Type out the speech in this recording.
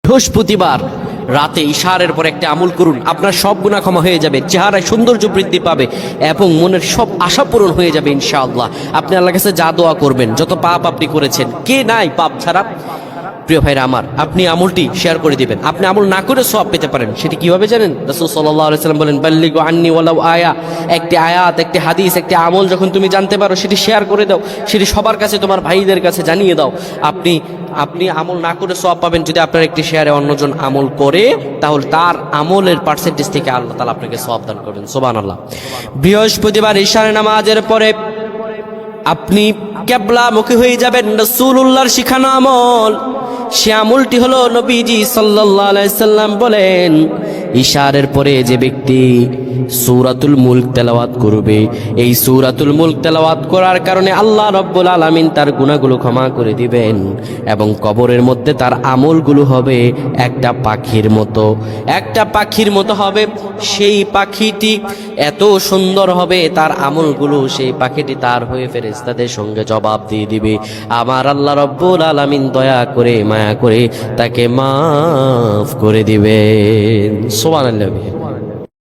বৃহস্পতিবার রাতে ইশারের পর একটা আমল করুন, আপনার সব গুনাহ ক্ষমা হয়ে যাবে, চেহারায় সৌন্দর্য বৃদ্ধি পাবে এবং মনের সব আশা পূরণ হয়ে যাবে ইনশাআল্লাহ। আপনি আল্লাহর কাছে যা দোয়া করবেন, যত পাপ আপনি করেছেন, কে নাই পাপ ছাড়া? প্রিয় ভাইরা আমার, আপনি আমলটি শেয়ার করে দিবেন। আপনি আমল না করে সওয়াব পেতে পারেন। সেটি কিভাবে জানেন? রাসূল সাল্লাল্লাহু আলাইহি সাল্লাম বলেন, বাল্লিগু আন্নি ওয়ালাউ আয়া। একটি আয়াত, একটি হাদিস, একটি আমল যখন তুমি জানতে পারো, সেটি শেয়ার করে দাও, সেটি সবার কাছে, তোমার ভাইদের কাছে জানিয়ে দাও। আপনি আমল না করে সওয়াব পাবেন। যদি আপনার একটি শেয়ারে অন্যজন আমল করে, তাহলে তার আমলের পার্সেন্টেজ থেকে আল্লাহ তাআলা আপনাকে সওয়াব দান করবেন। সুবহানাল্লাহ। বৃহস্পতিবার ইশার নামাজের পরে আপনি কিবলামুখী হয়ে যাবেন। রাসূলুল্লাহর শিখানো আমল, সে আমলটি হলো, নবীজি সাল্লাল্লাহু আলাইহি সাল্লাম বলেন, ইশারের পরে যে ব্যক্তি সূরাতুল মুলক তেলাওয়াত করবে, এই সূরাতুল মুলক তেলাওয়াত করার কারণে আল্লাহ রাব্বুল আলামিন তার গুনাহগুলো ক্ষমা করে দিবেন এবং কবরের মধ্যে তার আমলগুলো হবে একটা পাখির মতো, একটা পাখির মতো হবে। সেই পাখিটি এত সুন্দর হবে, তার আমলগুলো, সেই পাখিটি তার হয়ে ফেরেশতাদের সঙ্গে জবাব দিয়ে দিবে। আমার আল্লাহ রাব্বুল আলামিন দয়া করে, মায়া করে তাকে মাফ করে দিবেন। সুবহানাল্লাহ।